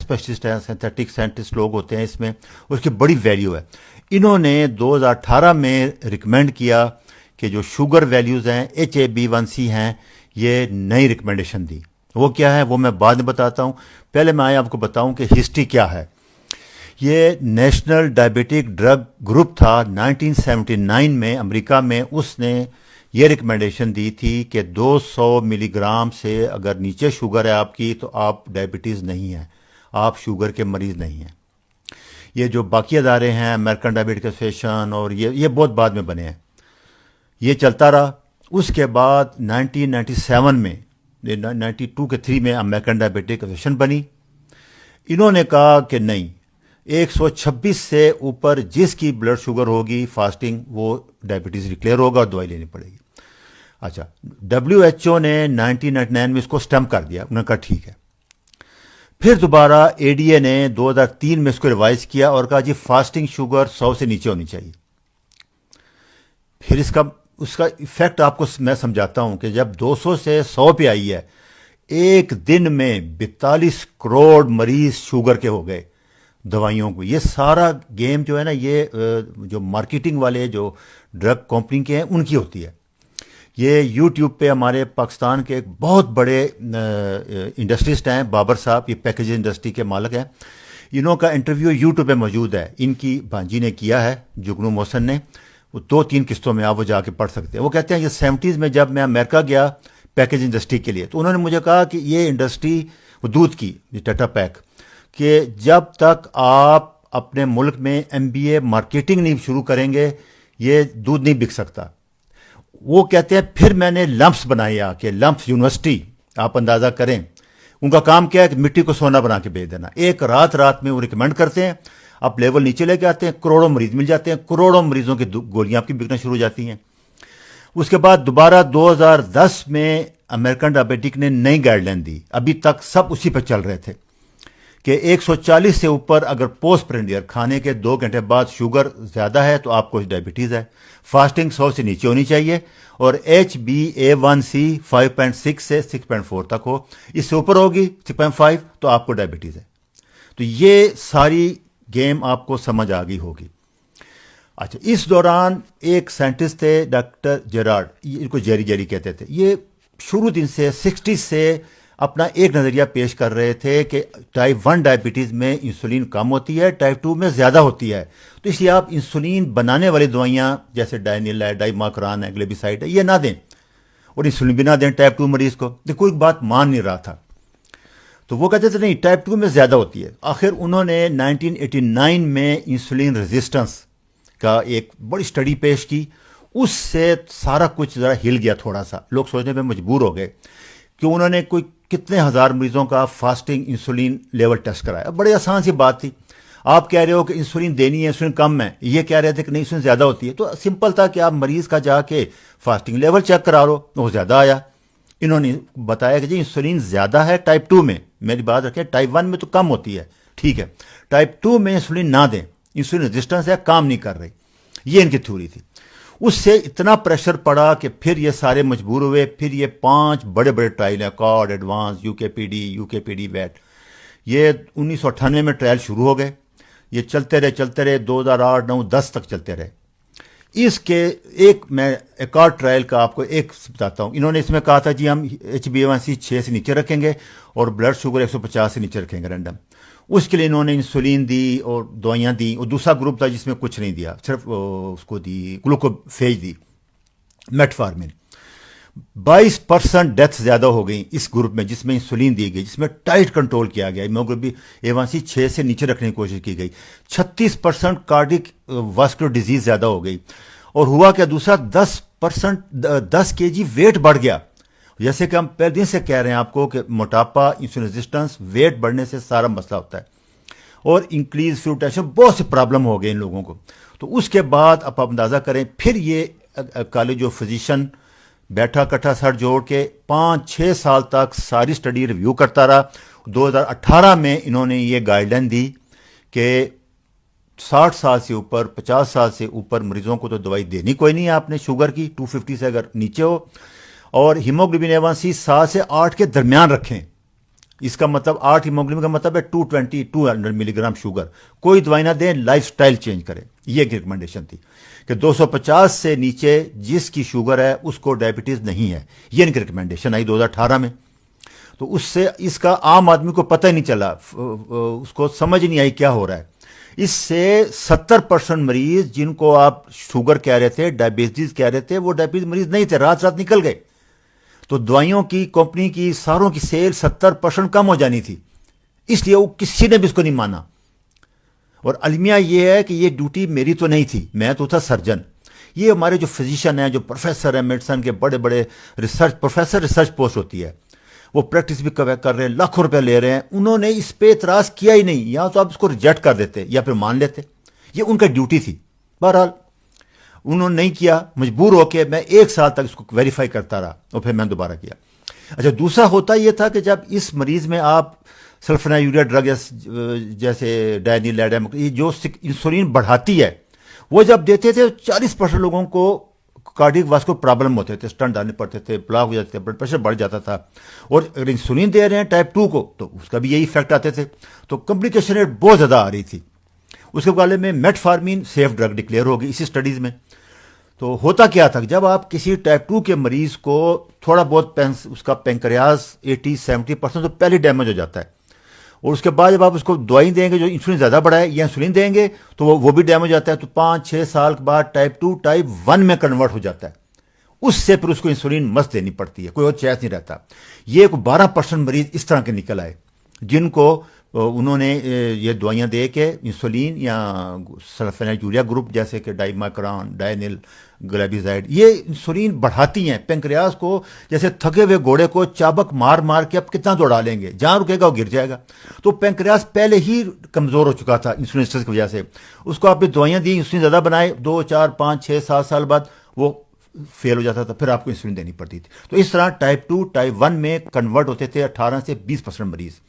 Specialist हैं, synthetic scientist लोग होते हैं इसमें, उसकी बड़ी वैल्यू है। इन्होंने 2018 में रिकमेंड किया कि जो शुगर वैल्यूज़ हैं, HbA1c हैं, ये नई रिकमेंडेशन दी। वो क्या है वो मैं बाद में बताता हूँ, पहले मैं आपको बताऊँ कि हिस्ट्री क्या है। ये नेशनल डायबिटिक ड्रग ग्रुप था 1979 में अमेरिका में, उसने ये रिकमेंडेशन दी थी कि 200 मिलीग्राम से अगर नीचे शुगर है आपकी तो आप डायबिटीज़ नहीं है, आप शुगर के मरीज़ नहीं हैं। ये जो बाकी अदारे हैं, अमेरिकन डायबिटिक एसोसिएशन और ये बहुत बाद में बने हैं, ये चलता रहा। उसके बाद 1997 में 92 के 3 में अमेरिकन डायबिटिक एसोसिएशन बनी। इन्होंने कहा कि नहीं, 126 से ऊपर जिसकी ब्लड शुगर होगी फास्टिंग, वो डायबिटीज़ डिक्लेयर होगा और दवाई लेनी पड़ेगी। अच्छा, WHO ने 1999 में इसको स्टम्प कर दिया, उन्होंने कहा ठीक है। फिर दोबारा ADA ने 2003 में इसको रिवाइज किया और कहा जी फास्टिंग शुगर 100 से नीचे होनी चाहिए। फिर उसका इफेक्ट आपको मैं समझाता हूं कि जब 200 से 100 पे आई है, एक दिन में 42 करोड़ मरीज शुगर के हो गए दवाइयों को। ये सारा गेम जो है ना, ये जो मार्केटिंग वाले जो ड्रग कंपनी के हैं उनकी होती है। ये यूट्यूब पे हमारे पाकिस्तान के एक बहुत बड़े इंडस्ट्रिस्ट हैं, बाबर साहब, ये पैकेज इंडस्ट्री के मालिक हैं। इन्हों का इंटरव्यू यूट्यूब पे मौजूद है, इनकी भांजी ने किया है, जुगनू मोहसन ने। वो 2-3 किस्तों में आप वो जाके पढ़ सकते हैं। वो कहते हैं ये 70s में जब मैं अमेरिका गया पैकेज इंडस्ट्री के लिए, तो उन्होंने मुझे कहा कि ये इंडस्ट्री, वो दूध की टाटा पैक, कि जब तक आप अपने मुल्क में MBA मार्केटिंग नहीं शुरू करेंगे ये दूध नहीं बिक सकता। वो कहते हैं फिर मैंने लम्प्स बनाए आके, लम्प्स यूनिवर्सिटी, आप अंदाज़ा करें उनका काम क्या है कि मिट्टी को सोना बना के बेच देना। एक रात में वो रिकमेंड करते हैं, आप लेवल नीचे लेके आते हैं, करोड़ों मरीज मिल जाते हैं, करोड़ों मरीजों की गोलियां आपकी बिकना शुरू हो जाती हैं। उसके बाद दोबारा 2010 में अमेरिकन डायबिटिक ने नई गाइडलाइन दी, अभी तक सब उसी पर चल रहे थे कि 140 से ऊपर अगर पोस्ट प्रेंडियर खाने के 2 घंटे बाद शुगर ज्यादा है तो आपको डायबिटीज है। फास्टिंग 100 से नीचे होनी चाहिए और HbA1c 5.6 से 6.4 तक हो, इससे ऊपर होगी 6.5 तो आपको डायबिटीज है। तो ये सारी गेम आपको समझ आ गई होगी। अच्छा, इस दौरान एक साइंटिस्ट थे डॉक्टर जेरार्ड, इनको जेरी कहते थे। ये शुरू दिन से 60 से अपना एक नज़रिया पेश कर रहे थे कि टाइप 1 डायबिटीज़ में इंसुलिन कम होती है, टाइप 2 में ज़्यादा होती है, तो इसलिए आप इंसुलिन बनाने वाली दवाइयाँ जैसे डायनिल है, डाइमाक्रान है, ग्लेबिसाइड है, ये ना दें और इंसुलिन भी ना दें टाइप 2 मरीज़ को। तो कोई बात मान नहीं रहा था, तो वो कहते थे नहीं टाइप 2 में ज़्यादा होती है। आखिर उन्होंने 1989 में इंसुलिन रेजिस्टेंस का एक बड़ी स्टडी पेश की, उससे सारा कुछ ज़रा हिल गया थोड़ा सा, लोग सोचने पे मजबूर हो गए कि उन्होंने कोई कितने हज़ार मरीजों का फास्टिंग इंसुलिन लेवल टेस्ट कराया। बड़ी आसान सी बात थी, आप कह रहे हो कि इंसुलिन देनी है, इंसुलिन कम है, ये कह रहे थे कि नहीं इंसुलिन ज़्यादा होती है, तो सिंपल था कि आप मरीज़ का जाके फास्टिंग लेवल चेक करा लो, वो ज़्यादा आया। इन्होंने बताया कि जी इंसुलिन ज़्यादा है टाइप 2 में, मेरी बात रखें, टाइप 1 में तो कम होती है, ठीक है, टाइप 2 में इंसुलिन ना दें, इंसुलिन रेजिस्टेंस है, काम नहीं कर रही, ये इनकी थ्योरी थी। उससे इतना प्रेशर पड़ा कि फिर ये सारे मजबूर हुए। फिर ये 5 बड़े बड़े ट्रायल हैं, कॉर्ड, एडवांस, यूकेपीडी वैट, ये 1998 में ट्रायल शुरू हो गए। ये चलते रहे 2008, 9, 10 तक चलते रहे। इसके मैं एक और ट्रायल का आपको एक बताता हूँ। इन्होंने इसमें कहा था जी हम HbA1c 6 से नीचे रखेंगे और ब्लड शुगर 150 से नीचे रखेंगे रैंडम। उसके लिए इन्होंने इंसुलिन दी और दवाइयाँ दी, और दूसरा ग्रुप था जिसमें कुछ नहीं दिया, सिर्फ उसको दी ग्लूकोफेज दी, मेटफॉर्मिन। 22% डेथ ज़्यादा हो गई इस ग्रुप में जिसमें इंसुलिन दी गई, जिसमें टाइट कंट्रोल किया गया, हीमोग्लोबिन A1c 6 से नीचे रखने की कोशिश की गई। 36% कार्डिक वास्कुलर डिजीज ज़्यादा हो गई। और हुआ क्या दूसरा, 10 kg वेट बढ़ गया। जैसे कि हम पहले दिन से कह रहे हैं आपको कि मोटापा, इंसुलिन रेजिस्टेंस, वेट बढ़ने से सारा मसला होता है, और इंक्रीज फ्लू टेंशन, बहुत से प्रॉब्लम हो गए इन लोगों को। तो उसके बाद आप अंदाज़ा करें, फिर ये कॉलेज ऑफ फिजिशियन बैठा कट्ठा सर जोड़ के 5-6 साल तक सारी स्टडी रिव्यू करता रहा। 2018 में इन्होंने ये गाइडलाइन दी कि 60 साल से ऊपर, 50 साल से ऊपर मरीजों को तो दवाई देनी कोई नहीं है आपने शुगर की, 250 से अगर नीचे हो, और हीमोग्लोबिन A1c 7 से 8 के दरमियान रखें। इसका मतलब 8 हीमोग्लोबिन का मतलब है 200 मिलीग्राम शुगर। कोई दवाई ना दें, लाइफ स्टाइल चेंज करें। ये एक रिकमेंडेशन थी कि 250 से नीचे जिसकी शुगर है उसको डायबिटीज नहीं है। ये इनकी रिकमेंडेशन आई 2018 में। तो उससे इसका आम आदमी को पता ही नहीं चला, उसको समझ नहीं आई क्या हो रहा है। इससे 70% मरीज जिनको आप शुगर कह रहे थे, डायबिटीज कह रहे थे, वो डायबिटीज मरीज नहीं थे, रात रात निकल गए। तो दवाइयों की कंपनी की सारों की सेल 70% कम हो जानी थी, इसलिए वो किसी ने भी इसको नहीं माना। और अलमिया ये है कि ये ड्यूटी मेरी तो नहीं थी, मैं तो था सर्जन। ये हमारे जो फिजिशियन हैं, जो प्रोफेसर हैं, मेडिसिन के बड़े बड़े रिसर्च पोस्ट होती है, वो प्रैक्टिस भी कर रहे हैं, लाखों रुपए ले रहे हैं, उन्होंने इस पे इतराज किया ही नहीं। या तो आप इसको रिजेक्ट कर देते या फिर मान लेते, ये उनका ड्यूटी थी। बहरहाल उन्होंने नहीं किया, मजबूर होकर मैं 1 साल तक इसको वेरीफाई करता रहा और फिर मैं दोबारा किया। अच्छा, दूसरा होता यह था कि जब इस मरीज में आप सल्फोनाइलूरिया ड्रग जैसे डायनिलैडम, जो इंसुलिन बढ़ाती है, वो जब देते थे 40% लोगों को कार्डियक वास्कुलर प्रॉब्लम होते थे, स्टंट डालने पड़ते थे, ब्लॉक हो जाते थे, ब्लड प्रेशर बढ़ जाता था। और अगर इंसुलिन दे रहे हैं टाइप 2 को तो उसका भी यही इफेक्ट आते थे। तो कॉम्प्लिकेशन रेट बहुत ज़्यादा आ रही थी। उसके मुकाबले में मेटफॉर्मिन सेफ ड्रग डिक्लेयर होगी इसी स्टडीज़ में। तो होता क्या था, जब आप किसी टाइप 2 के मरीज को थोड़ा बहुत उसका पेंक्रियाज 80-70% तो पहले डैमेज हो जाता है, और उसके बाद जब आप उसको दवाई देंगे जो इंसुलिन ज़्यादा बढ़ाए या इंसुलिन देंगे तो वो भी डैमेज हो जाता है। तो 5-6 साल के बाद टाइप 2 टाइप 1 में कन्वर्ट हो जाता है। उससे फिर उसको इंसुलिन मस्त देनी पड़ती है, कोई और चॉइस नहीं रहता। ये 12% मरीज इस तरह के निकल आए जिनको उन्होंने ये दवाइयाँ दे के इंसुलिन या सल्फोनाइलूरिया ग्रुप जैसे कि डाइमाक्रॉन, डायनिल ग्लाइबिजाइड, ये इंसुलिन बढ़ाती हैं पेंक्रियाज को। जैसे थके हुए घोड़े को चाबक मार मार के आप कितना दौड़ा लेंगे, जहां रुकेगा वो गिर जाएगा। तो पेंक्रियाज पहले ही कमजोर हो चुका था इंसुलिन की वजह से। उसको आपने दवाइयाँ दी, इंसुलिन ज़्यादा बनाए, 2, 4, 5, 6, 7 साल बाद वो फेल हो जाता था, फिर आपको इंसुलिन देनी पड़ती थी। तो इस तरह टाइप 2 टाइप 1 में कन्वर्ट होते थे 18 से 20% मरीज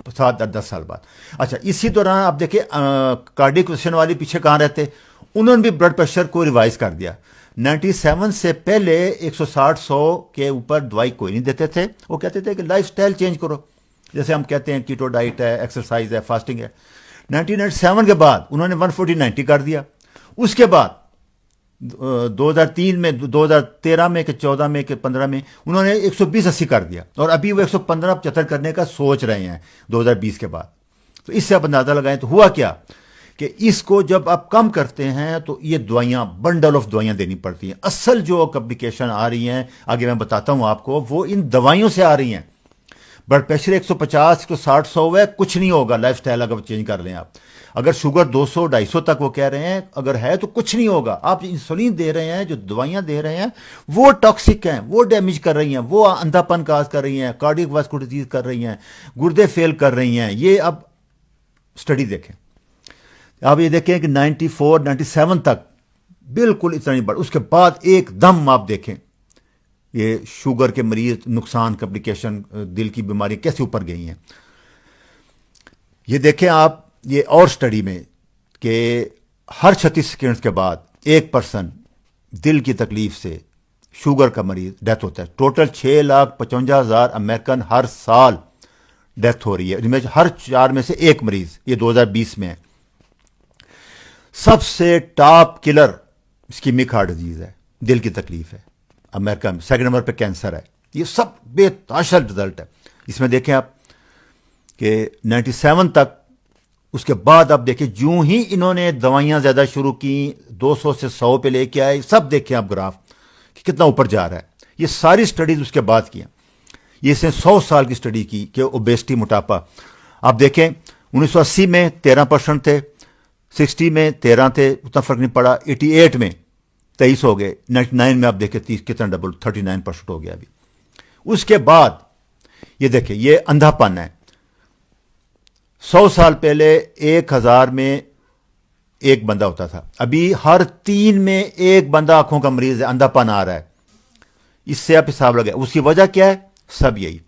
7-10 साल बाद। अच्छा, इसी दौरान आप देखिए कार्डियक क्वेश्चन वाले पीछे कहाँ रहते, उन्होंने भी ब्लड प्रेशर को रिवाइज कर दिया। 97 से पहले 160-100 के ऊपर दवाई कोई नहीं देते थे। वो कहते थे कि लाइफ स्टाइल चेंज करो, जैसे हम कहते हैं कीटो डाइट है, एक्सरसाइज है, फास्टिंग है। 1997 के बाद उन्होंने 140-90 कर दिया। उसके बाद 2003 में, 2013 में, कि 14 में, कि 15 में उन्होंने 120-80 कर दिया, और अभी वो 115-75 करने का सोच रहे हैं 2020 के बाद। तो इससे आप अंदाजा लगाएं तो हुआ क्या कि इसको जब आप कम करते हैं तो ये दवाइयां, बंडल ऑफ दवाइयां देनी पड़ती हैं। असल जो कॉम्प्लिकेशन आ रही हैं, आगे मैं बताता हूं आपको, वो इन दवाइयों से आ रही हैं। ब्लड प्रेशर 150, 160-100 है, कुछ नहीं होगा लाइफ स्टाइल अगर चेंज कर लें आप। अगर शुगर 200-250 तक वो कह रहे हैं अगर है तो कुछ नहीं होगा। आप इंसुलिन दे रहे हैं, जो दवाइयां दे रहे हैं वो टॉक्सिक हैं, वो डैमेज कर रही हैं, वो अंधापन काज कर रही हैं, कार्डियक वास्कुलर डिजीज कर रही हैं, गुर्दे फेल कर रही हैं। ये अब स्टडी देखें, आप ये देखें कि 94-97 तक बिल्कुल इतना नहीं बढ़, उसके बाद एकदम आप देखें ये शुगर के मरीज, नुकसान, कॉम्प्लिकेशन, दिल की बीमारी कैसे ऊपर गई हैं। ये देखें आप ये और स्टडी में कि हर 36 सेकेंड्स के बाद 1% दिल की तकलीफ से शुगर का मरीज डेथ होता है। टोटल 6,55,000 अमेरिकन हर साल डेथ हो रही है, इनमें हर 4 में से 1 मरीज, ये 2020 में है। सबसे top killer ischaemic heart disease है, दिल की तकलीफ है अमेरिका में। सेकंड नंबर पे कैंसर है। ये सब बेताशा रिजल्ट है। इसमें देखें आप कि 97 तक, उसके बाद आप देखिए जो ही इन्होंने दवाइयां ज्यादा शुरू की, 200 से 100 पे लेके आए, सब देखें आप ग्राफ कि कितना ऊपर जा रहा है। ये सारी स्टडीज उसके बाद की, ये इसने 100 साल की स्टडी की कि ओबेसिटी, मोटापा। आप देखें 1980 में 13% थे, 60 में 13 थे, उतना फर्क नहीं पड़ा। 88 में 23 हो गए, 99 में आप देखें 30 कितना डबल, 39% हो गया अभी। उसके बाद ये देखें, ये अंधापन है। 100 साल पहले 1000 में 1 बंदा होता था, अभी हर 3 में 1 बंदा आंखों का मरीज है, अंधापन आ रहा है। इससे आप हिसाब लगाए, उसकी वजह क्या है? सब यही।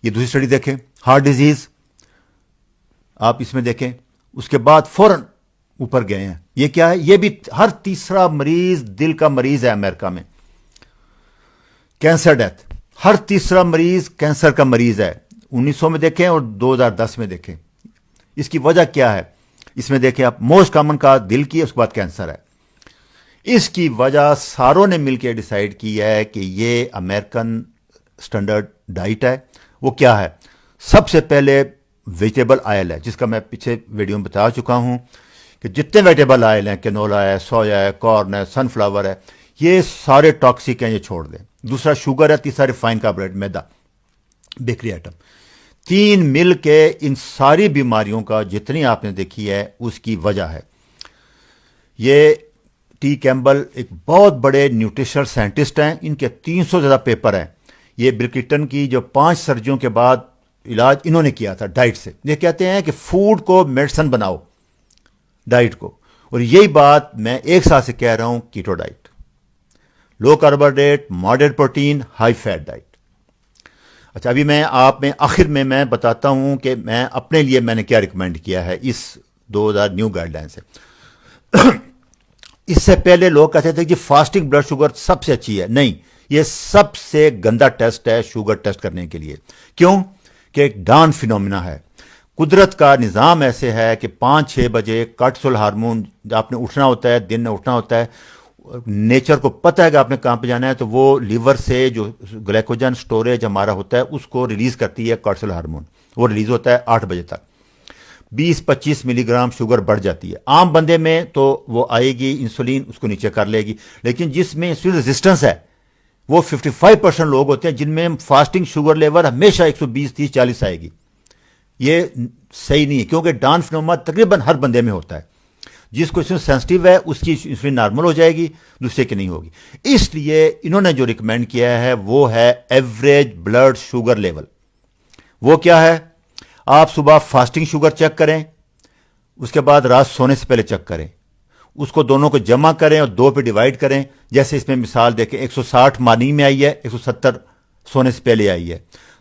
ये दूसरी स्टडी देखें, हार्ट डिजीज, आप इसमें देखें, उसके बाद फौरन ऊपर गए हैं। ये क्या है? ये भी हर तीसरा मरीज दिल का मरीज है अमेरिका में। कैंसर डेथ, हर तीसरा मरीज कैंसर का मरीज है। 1900 میں دیکھیں اور 2010 میں دیکھیں. اس کی وجہ کیا ہے؟ اس میں دیکھیں آپ، موسٹ کامن کا دل کی، اس کے بعد کینسر ہے. اس کی وجہ ساروں نے مل کے ڈیسائیڈ کی ہے کہ یہ امریکن سٹینڈرڈ ڈائٹ ہے. وہ کیا ہے؟ سب سے پہلے ویجیٹیبل آئل ہے، جس کا میں پیچھے ویڈیو میں بتا چکا ہوں کہ جتنے ویجیٹیبل آئل ہیں، کینولا ہے، سویا ہے، کارن ہے، سن فلاور ہے، یہ سارے ٹاکسک ہیں، یہ چھوڑ دیں. دوسرا شوگر ہے. تیسرا ریفائن کاربوہائیڈریٹ، میدا، بیکری آئٹم. تین مل کے ان ساری بیماریوں کا جتنی آپ نے دیکھی ہے اس کی وجہ ہے. یہ ٹی کیمبل ایک بہت بڑے نیوٹریشنل سائنٹسٹ ہیں. ان کے 300 زیادہ پیپر ہیں. یہ بل کلنٹن کی جو 5 سرجریوں کے بعد علاج انہوں نے کیا تھا ڈائٹ سے. یہ کہتے ہیں کہ فوڈ کو میڈیسن بناؤ، ڈائٹ کو. اور یہی بات میں ایک سال سے کہہ رہا ہوں، keto diet, low carbohydrate, moderate protein, high fat diet. اچھا، ابھی میں آپ میں آخر میں بتاتا ہوں کہ میں اپنے لیے میں نے کیا ریکمینڈ کیا ہے اس 2000 نیو گائیڈ لائن سے. اس سے پہلے لوگ کہتے تھے کہ فاسٹنگ بلڈ شوگر سب سے اچھی ہے. نہیں، یہ سب سے گندا ٹیسٹ ہے شوگر ٹیسٹ کرنے کے لیے. کیوں؟ کہ ایک ڈان فینومینا ہے. قدرت کا نظام ایسے ہے کہ 5-6 بجے کارٹیسول ہارمون آپ نے اٹھنا ہوتا ہے، دن میں اٹھنا ہوتا ہے. نیچر کو پتہ ہے کہ آپ نے کہاں پہ جانا ہے، تو وہ لیور سے جو گلیکوجن سٹوریج ہمارا ہوتا ہے اس کو ریلیز کرتی ہے کارٹیسول ہارمون. وہ ریلیز ہوتا ہے 8 بجے تک. 20-25 ملی گرام شوگر بڑھ جاتی ہے. عام بندے میں تو وہ آئے گی، انسولین اس کو نیچے کر لے گی. لیکن جس میں انسولین ریزسٹنس ہے وہ 55% لوگ ہوتے ہیں جن میں فاسٹنگ شوگر لیول ہمیشہ 120, 30, 40 آئے گی. یہ صحیح نہیں ہے، کیونکہ ڈان فینوما تقریباً ہر بندے میں ہوتا ہے. جس کو انسولین سینسٹیو ہے اس کی انسولین نارمل ہو جائے گی، دوسرے کی نہیں ہوگی. اس لیے انہوں نے جو ریکمینڈ کیا ہے وہ ہے ایوریج بلڈ شوگر لیول. وہ کیا ہے؟ آپ صبح فاسٹنگ شوگر چیک کریں، اس کے بعد رات سونے سے پہلے چیک کریں. اس کو دونوں کو جمع کریں اور 2 پہ ڈیوائڈ کریں. جیسے اس میں مثال دیکھیں، 160 مارننگ میں آئی ہے، 170 سونے سے پہلے آئی ہے.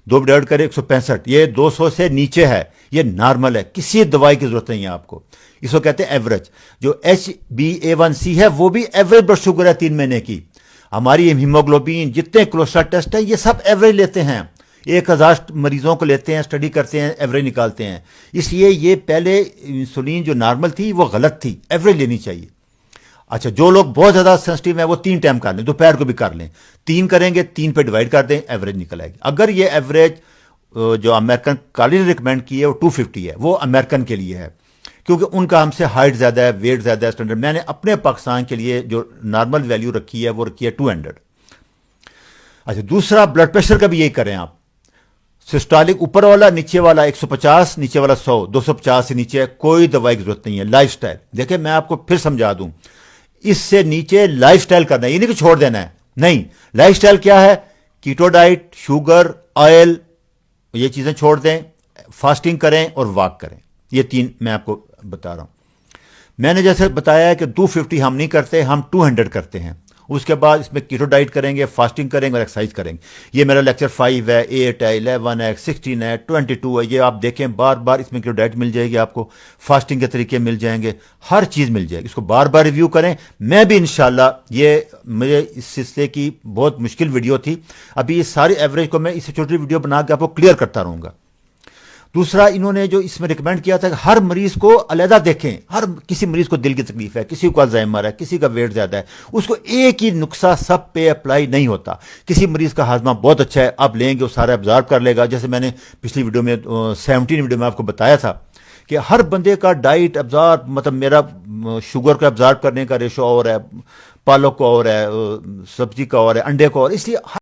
2 پہ ڈیوائڈ کریں 165. یہ 200 سے نیچے ہے، یہ نارمل ہے، کسی دوائی کی ضرورت نہیں ہے آپ کو. اس کو کہتے ہیں ایوریج. جو HbA1c ہے وہ بھی ایوریج بلڈ شوگر ہے 3 مہینے کی. ہماری ہیموگلوبین، جتنے کولیسٹرول ٹیسٹ ہیں، یہ سب ایوریج لیتے ہیں. 1000 مریضوں کو لیتے ہیں، اسٹڈی کرتے ہیں، ایوریج نکالتے ہیں. اس لیے یہ پہلے انسولین جو نارمل تھی وہ غلط تھی، ایوریج لینی چاہیے. اچھا، جو لوگ بہت زیادہ سینسٹیو ہیں وہ 3 ٹائم کر لیں، دوپہر کو بھی کر لیں. 3 کریں گے، 3 پہ ڈیوائڈ کر دیں، ایوریج نکل آئے گی. اگر یہ ایوریج جو امریکن کالج نے ریکمینڈ کی ہے وہ 250 ہے، وہ امریکن کے لیے ہے، کیونکہ ان کا ہم سے ہائٹ زیادہ ہے، ویٹ زیادہ ہے. اسٹینڈرڈ میں نے اپنے پاکستان کے لیے جو نارمل ویلیو رکھی ہے وہ رکھی ہے 200. اچھا، دوسرا بلڈ پریشر کا بھی یہی کریں آپ. سسٹالک اوپر والا، نیچے والا 150، نیچے والا 100. 250 سے نیچے کوئی دوائی کی ضرورت نہیں ہے. لائف سٹائل دیکھیں، میں آپ کو پھر سمجھا دوں. اس سے نیچے لائف سٹائل کرنا ہے، یہ نہیں کہ چھوڑ دینا ہے. نہیں، لائف سٹائل کیا ہے؟ کیٹو ڈائٹ، شوگر، آئل، یہ چیزیں چھوڑ دیں، فاسٹنگ کریں اور واک کریں. یہ 3 میں آپ کو بتا رہا ہوں. میں نے جیسے بتایا ہے کہ 250 ہم نہیں کرتے، ہم 200 کرتے ہیں. اس کے بعد اس میں کیٹو ڈائٹ کریں گے، فاسٹنگ کریں گے اور ایکسرسائز کریں گے. یہ میرا لیکچر 5 ہے، 8 ہے، 11 ہے، 16 ہے، 22 ہے. یہ آپ دیکھیں، بار بار اس میں کیٹو ڈائٹ مل جائے گی آپ کو، فاسٹنگ کے طریقے مل جائیں گے، ہر چیز مل جائے گی. اس کو بار بار ریویو کریں. میں بھی انشاءاللہ، یہ مجھے اس سلسلے کی بہت مشکل ویڈیو تھی. ابھی یہ ساری ایوریج کو میں اس سے چھوٹی ویڈیو بنا کے آپ کو کلیئر کرتا رہوں گا. دوسرا، انہوں نے جو اس میں ریکمینڈ کیا تھا کہ ہر مریض کو علیحدہ دیکھیں. کسی مریض کو دل کی تکلیف ہے، کسی کو الزائمر ہے، کسی کا ویٹ زیادہ ہے. اس کو ایک ہی نسخہ سب پہ اپلائی نہیں ہوتا. کسی مریض کا ہاضمہ بہت اچھا ہے، آپ لیں گے وہ سارا ابزارو کر لے گا. جیسے میں نے پچھلی ویڈیو میں 17 ویڈیو میں آپ کو بتایا تھا کہ ہر بندے کا ڈائٹ ابزارو، مطلب میرا شوگر کا ابزارو کرنے کا ریشو اور ہے، پالک کا اور ہے، سبزی کا اور ہے، انڈے کا اور. اس لیے